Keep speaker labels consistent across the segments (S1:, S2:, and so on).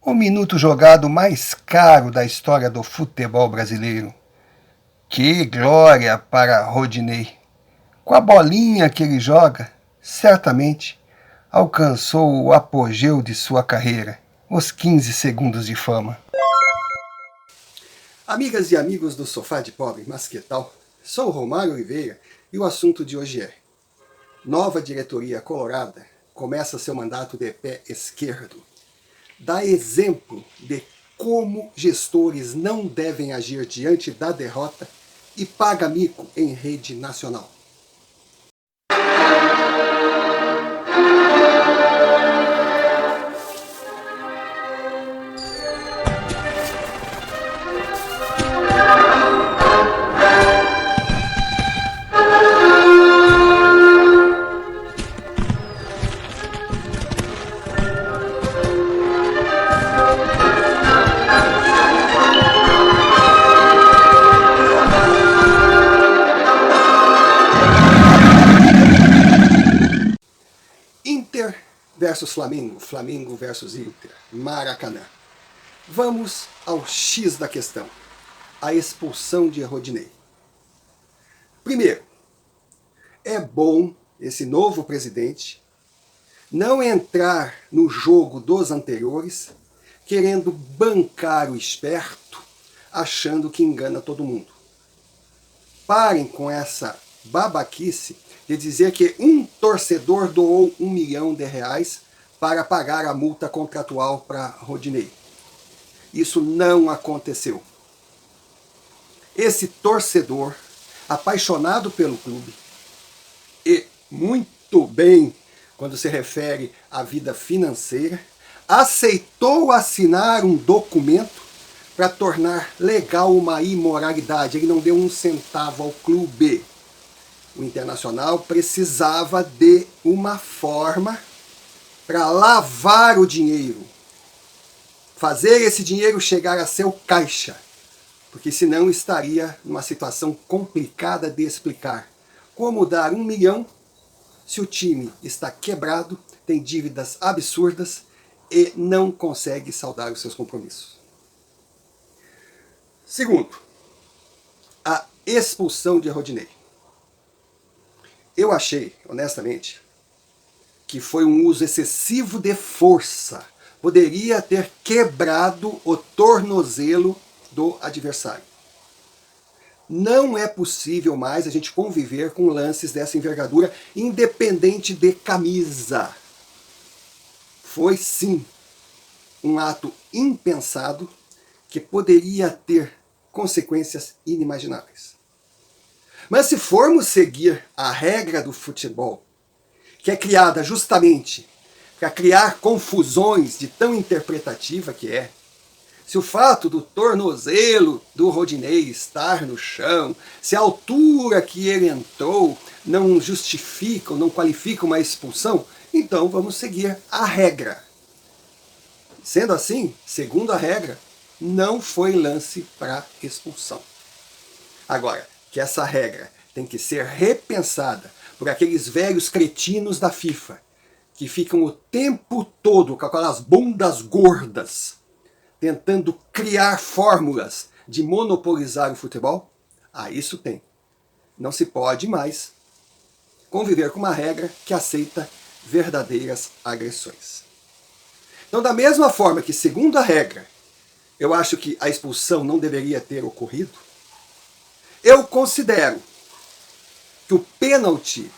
S1: O minuto jogado mais caro da história do futebol brasileiro. Que glória para Rodinei! Com a bolinha que ele joga, certamente alcançou o apogeu de sua carreira, os 15 segundos de fama.
S2: Amigas e amigos do Sofá de Pobre, mas que tal? Sou Romário Oliveira e o assunto de hoje é: nova diretoria colorada começa seu mandato de pé esquerdo. Dá exemplo de como gestores não devem agir diante da derrota e paga mico em rede nacional. Inter versus Flamengo, Flamengo versus Inter, Maracanã. Vamos ao X da questão, a expulsão de Rodinei. Primeiro, é bom esse novo presidente não entrar no jogo dos anteriores, querendo bancar o esperto, achando que engana todo mundo. Parem com essa babaquice de dizer que um torcedor doou R$1 milhão para pagar a multa contratual para Rodinei. Isso não aconteceu. Esse torcedor, apaixonado pelo clube, e muito bem quando se refere à vida financeira, aceitou assinar um documento para tornar legal uma imoralidade. Ele não deu um centavo ao clube. O Internacional precisava de uma forma para lavar o dinheiro, fazer esse dinheiro chegar a seu caixa, porque senão estaria numa situação complicada de explicar. Como dar R$1 milhão se o time está quebrado, tem dívidas absurdas e não consegue saldar os seus compromissos? Segundo, a expulsão de Rodinei. Eu achei, honestamente, que foi um uso excessivo de força. Poderia ter quebrado o tornozelo do adversário. Não é possível mais a gente conviver com lances dessa envergadura, independente de camisa. Foi sim um ato impensado que poderia ter consequências inimagináveis. Mas se formos seguir a regra do futebol, que é criada justamente para criar confusões de tão interpretativa que é, se o fato do tornozelo do Rodinei estar no chão, se a altura que ele entrou não justifica ou não qualifica uma expulsão, então vamos seguir a regra. Sendo assim, segundo a regra, não foi lance para expulsão. Agora, que essa regra tem que ser repensada por aqueles velhos cretinos da FIFA, que ficam o tempo todo com aquelas bundas gordas, tentando criar fórmulas de monopolizar o futebol, isso tem. Não se pode mais conviver com uma regra que aceita verdadeiras agressões. Então, da mesma forma que, segundo a regra, eu acho que a expulsão não deveria ter ocorrido, eu considero que o pênalti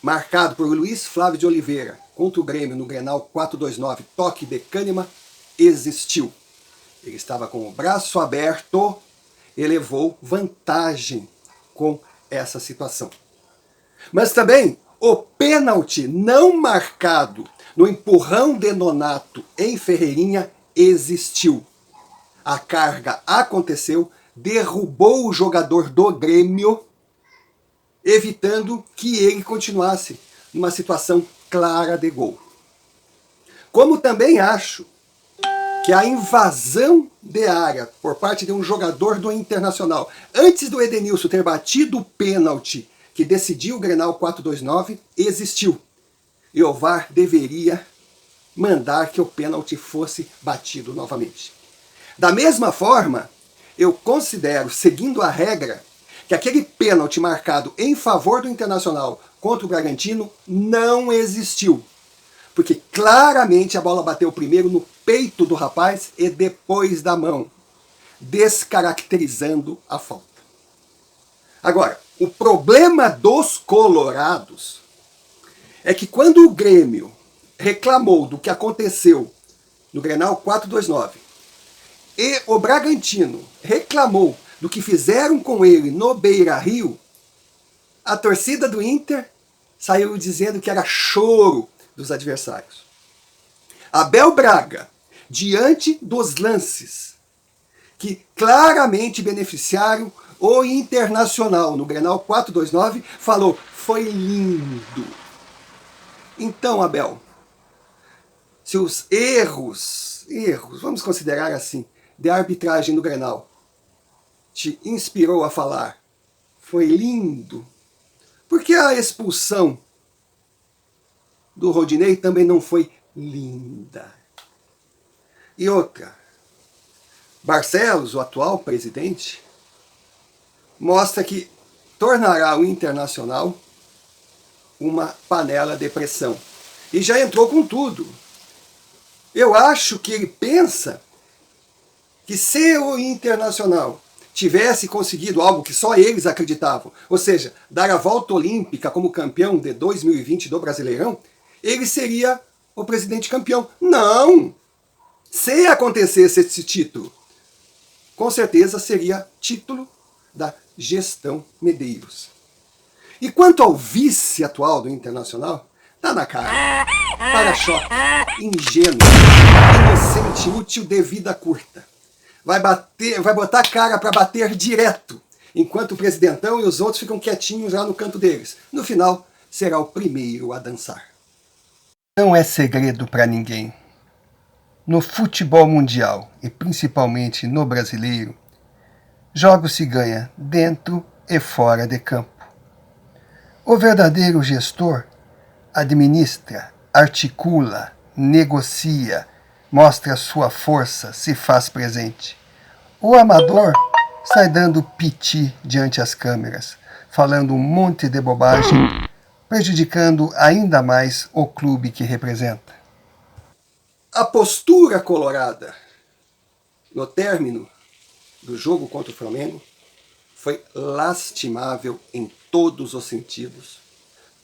S2: marcado por Luiz Flávio de Oliveira contra o Grêmio no Grenal 429, toque de Kahneman, existiu. Ele estava com o braço aberto e levou vantagem com essa situação. Mas também o pênalti não marcado no empurrão de Nonato em Ferreirinha existiu. A carga aconteceu, derrubou o jogador do Grêmio, evitando que ele continuasse numa situação clara de gol. Como também acho que a invasão de área por parte de um jogador do Internacional, antes do Edenilson ter batido o pênalti que decidiu o Grenal 429, existiu. E o VAR deveria mandar que o pênalti fosse batido novamente. Da mesma forma, eu considero, seguindo a regra, que aquele pênalti marcado em favor do Internacional contra o Bragantino não existiu. Porque claramente a bola bateu primeiro no peito do rapaz e depois da mão, descaracterizando a falta. Agora, o problema dos colorados é que quando o Grêmio reclamou do que aconteceu no Grenal 429 e o Bragantino reclamou do que fizeram com ele no Beira-Rio, a torcida do Inter saiu dizendo que era choro dos adversários. Abel Braga, diante dos lances que claramente beneficiaram o Internacional no Grenal 429, falou: foi lindo. Então, Abel, se os erros, vamos considerar assim, de arbitragem no Grenal te inspirou a falar foi lindo, por que a expulsão do Rodinei também não foi linda? E outra, Barcelos, o atual presidente, mostra que tornará o Internacional uma panela de pressão. E já entrou com tudo. Eu acho que ele pensa que se o Internacional tivesse conseguido algo que só eles acreditavam, ou seja, dar a volta olímpica como campeão de 2020 do Brasileirão, ele seria o presidente campeão. Não! Se acontecesse esse título, com certeza seria título da gestão Medeiros. E quanto ao vice atual do Internacional, tá na cara. Para-choque, ingênuo, inocente, útil de vida curta. Vai botar a cara para bater direto, enquanto o presidentão e os outros ficam quietinhos lá no canto deles. No final, será o primeiro a dançar.
S1: Não é segredo para ninguém. No futebol mundial, e principalmente no brasileiro, jogo se ganha dentro e fora de campo. O verdadeiro gestor administra, articula, negocia, mostra sua força, se faz presente. O amador sai dando piti diante as câmeras, falando um monte de bobagem, prejudicando ainda mais o clube que representa.
S2: A postura colorada no término do jogo contra o Flamengo foi lastimável em todos os sentidos,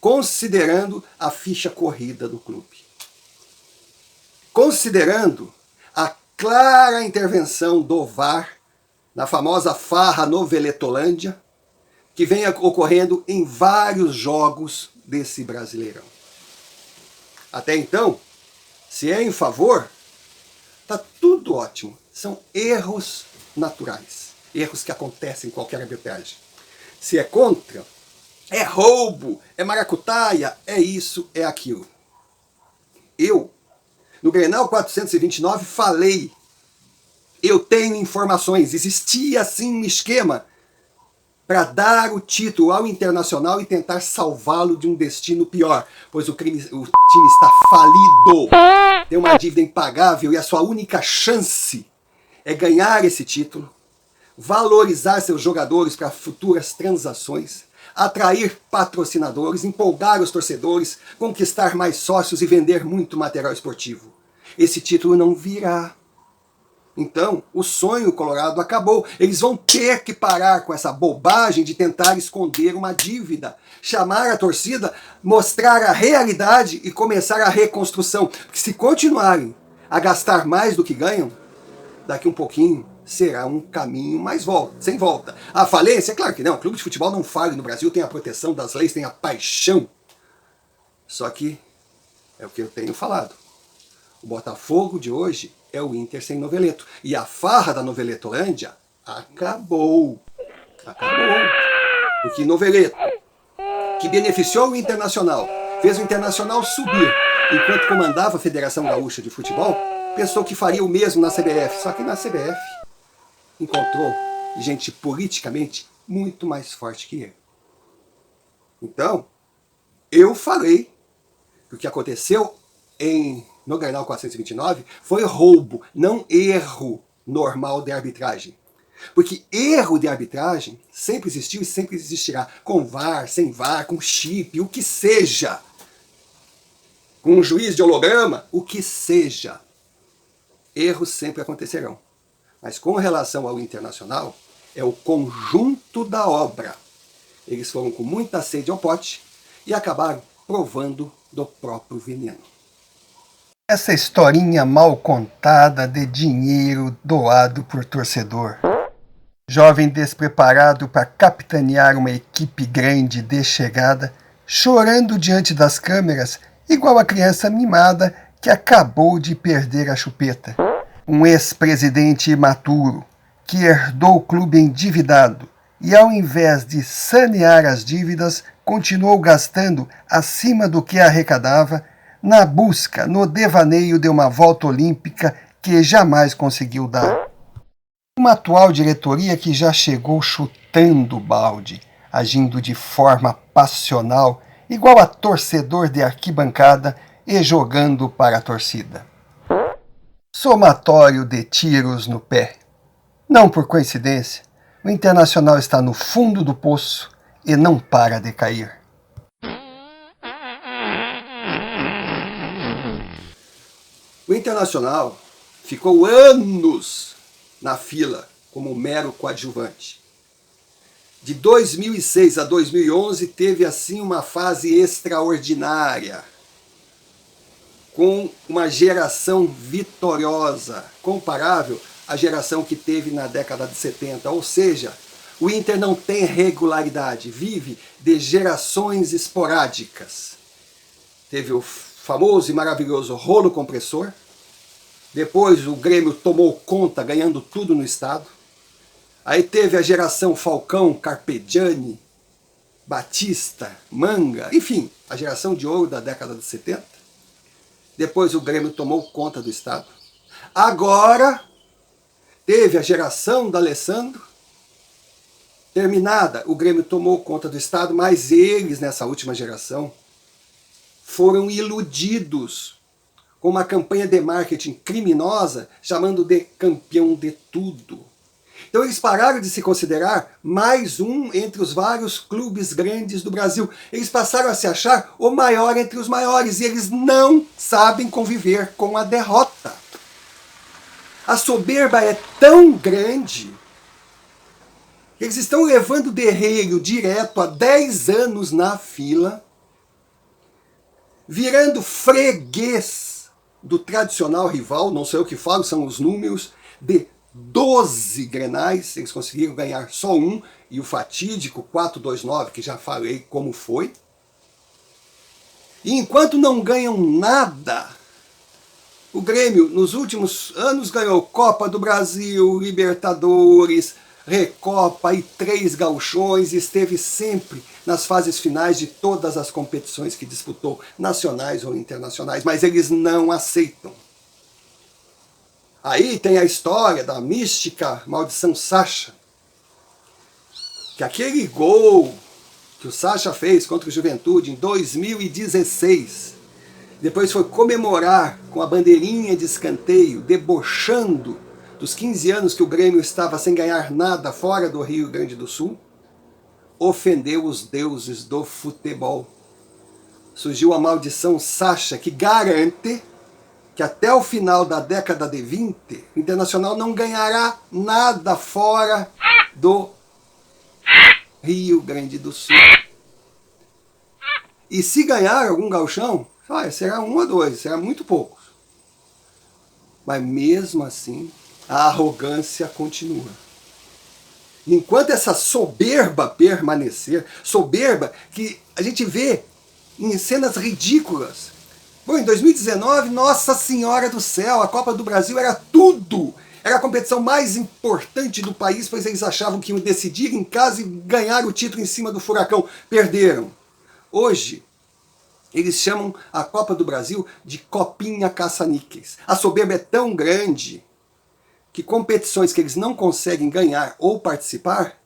S2: considerando a ficha corrida do clube. Considerando a clara intervenção do VAR na famosa farra no Veletolândia, que vem ocorrendo em vários jogos desse Brasileirão. Até então, se é em favor, tá tudo ótimo. São erros naturais, erros que acontecem em qualquer arbitragem. Se é contra, é roubo, é maracutaia, é isso, é aquilo. Eu, no Grenal 429, falei, eu tenho informações, existia sim um esquema para dar o título ao Internacional e tentar salvá-lo de um destino pior, pois o time está falido, tem uma dívida impagável e a sua única chance é ganhar esse título, valorizar seus jogadores para futuras transações, atrair patrocinadores, empolgar os torcedores, conquistar mais sócios e vender muito material esportivo. Esse título não virá. Então, o sonho colorado acabou. Eles vão ter que parar com essa bobagem de tentar esconder uma dívida, chamar a torcida, mostrar a realidade e começar a reconstrução. Porque se continuarem a gastar mais do que ganham, daqui um pouquinho será um caminho sem volta. A falência, claro que não, o clube de futebol não falha no Brasil, tem a proteção das leis, tem a paixão. Só que é o que eu tenho falado. O Botafogo de hoje é o Inter sem Noveleto. E a farra da Noveletolândia acabou. Acabou. Porque Noveleto, que beneficiou o Internacional, fez o Internacional subir, enquanto comandava a Federação Gaúcha de Futebol, pensou que faria o mesmo na CBF. Só que na CBF encontrou gente politicamente muito mais forte que ele. Então, eu falei que o que aconteceu em no Grenal 429 foi roubo, não erro normal de arbitragem. Porque erro de arbitragem sempre existiu e sempre existirá. Com VAR, sem VAR, com chip, o que seja. Com um juiz de holograma, o que seja. Erros sempre acontecerão. Mas com relação ao Internacional, é o conjunto da obra. Eles foram com muita sede ao pote e acabaram provando do próprio veneno.
S1: Essa historinha mal contada de dinheiro doado por torcedor. Jovem despreparado para capitanear uma equipe grande de chegada, chorando diante das câmeras, igual a criança mimada que acabou de perder a chupeta. Um ex-presidente imaturo, que herdou o clube endividado e, ao invés de sanear as dívidas, continuou gastando acima do que arrecadava, na busca, no devaneio de uma volta olímpica que jamais conseguiu dar. Uma atual diretoria que já chegou chutando o balde, agindo de forma passional, igual a torcedor de arquibancada e jogando para a torcida. Somatório de tiros no pé. Não por coincidência, o Internacional está no fundo do poço e não para de cair.
S2: O Internacional ficou anos na fila como mero coadjuvante. De 2006 a 2011 teve assim uma fase extraordinária, com uma geração vitoriosa, comparável à geração que teve na década de 70. Ou seja, o Inter não tem regularidade, vive de gerações esporádicas. Teve o famoso e maravilhoso rolo compressor. Depois o Grêmio tomou conta, ganhando tudo no estado. Aí teve a geração Falcão, Carpegiani, Batista, Manga, enfim, a geração de ouro da década de 70. Depois o Grêmio tomou conta do estado. Agora teve a geração da Alessandro. Terminada, o Grêmio tomou conta do estado, mas eles, nessa última geração, foram iludidos com uma campanha de marketing criminosa, chamando de campeão de tudo. Então eles pararam de se considerar mais um entre os vários clubes grandes do Brasil. Eles passaram a se achar o maior entre os maiores, e eles não sabem conviver com a derrota. A soberba é tão grande que eles estão levando o derreiro direto há 10 anos na fila, virando freguês do tradicional rival, não sei o que falo, são os números, de 12 grenais, eles conseguiram ganhar só um, e o fatídico 4-2-9, que já falei como foi. E enquanto não ganham nada, o Grêmio nos últimos anos ganhou Copa do Brasil, Libertadores, Recopa e 3 gauchões, e esteve sempre nas fases finais de todas as competições que disputou, nacionais ou internacionais, mas eles não aceitam. Aí tem a história da mística maldição Sacha, que aquele gol que o Sacha fez contra o Juventude em 2016, depois foi comemorar com a bandeirinha de escanteio, debochando dos 15 anos que o Grêmio estava sem ganhar nada fora do Rio Grande do Sul, ofendeu os deuses do futebol. Surgiu a maldição Sacha, que garante que até o final da década de 20, o Internacional não ganhará nada fora do Rio Grande do Sul. E se ganhar algum gauchão, será 1 ou 2, será muito poucos. Mas mesmo assim, a arrogância continua. Enquanto essa soberba permanecer, soberba que a gente vê em cenas ridículas. Bom, em 2019, Nossa Senhora do Céu, a Copa do Brasil era tudo. Era a competição mais importante do país, pois eles achavam que iam decidir em casa e ganhar o título em cima do Furacão. Perderam. Hoje, eles chamam a Copa do Brasil de Copinha Caça-Níqueis. A soberba é tão grande que competições que eles não conseguem ganhar ou participar,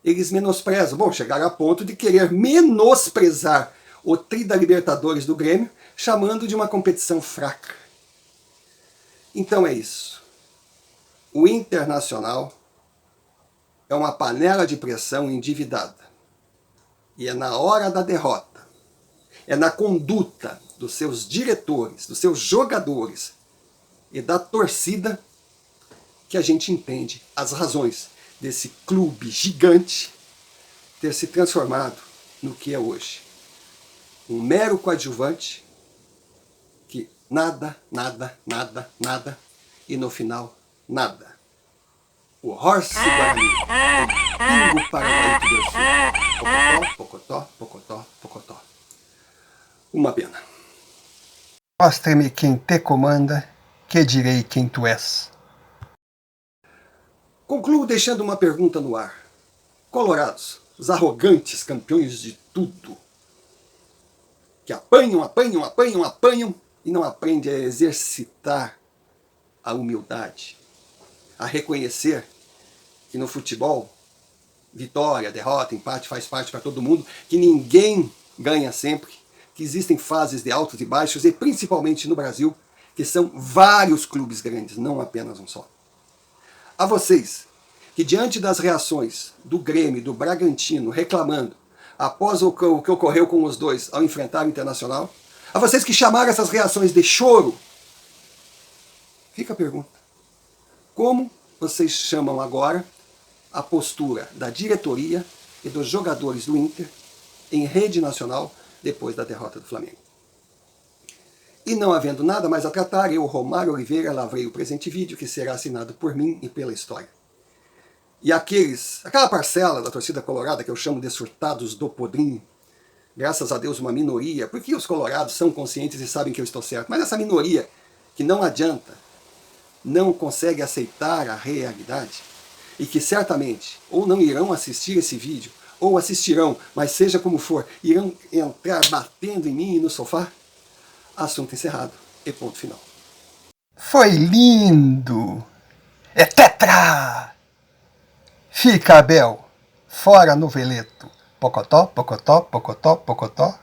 S2: eles menosprezam. Bom, chegaram a ponto de querer menosprezar o tri da Libertadores do Grêmio, chamando de uma competição fraca. Então é isso. O Internacional é uma panela de pressão endividada. E é na hora da derrota, é na conduta dos seus diretores, dos seus jogadores e da torcida que a gente entende as razões desse clube gigante ter se transformado no que é hoje. Um mero coadjuvante que nada, nada, nada, nada e no final nada. O Horse Guarani, o pingo paraguaito do sul. Pocotó, pocotó, pocotó, pocotó. Uma pena.
S1: Mostra-me quem te comanda, que direi quem tu és.
S2: Concluo deixando uma pergunta no ar. Colorados, os arrogantes campeões de tudo, que apanham, apanham, apanham, apanham e não aprendem a exercitar a humildade, a reconhecer que no futebol, vitória, derrota, empate faz parte para todo mundo, que ninguém ganha sempre, que existem fases de altos e baixos, e principalmente no Brasil, que são vários clubes grandes, não apenas um só. A vocês, que diante das reações do Grêmio e do Bragantino reclamando, após o que ocorreu com os dois ao enfrentar o Internacional, a vocês que chamaram essas reações de choro, fica a pergunta. Como vocês chamam agora a postura da diretoria e dos jogadores do Inter em rede nacional depois da derrota do Flamengo? E não havendo nada mais a tratar, eu, Romário Oliveira, lavrei o presente vídeo que será assinado por mim e pela história. E aquela parcela da torcida colorada que eu chamo de surtados do podrinho, graças a Deus uma minoria, porque os colorados são conscientes e sabem que eu estou certo, mas essa minoria que não adianta, não consegue aceitar a realidade, e que certamente ou não irão assistir esse vídeo, ou assistirão, mas seja como for, irão entrar batendo em mim e no sofá, assunto encerrado e ponto final.
S1: Foi lindo! É tetra! Fica, Abel, fora noveleto. Pocotó, pocotó, pocotó, pocotó.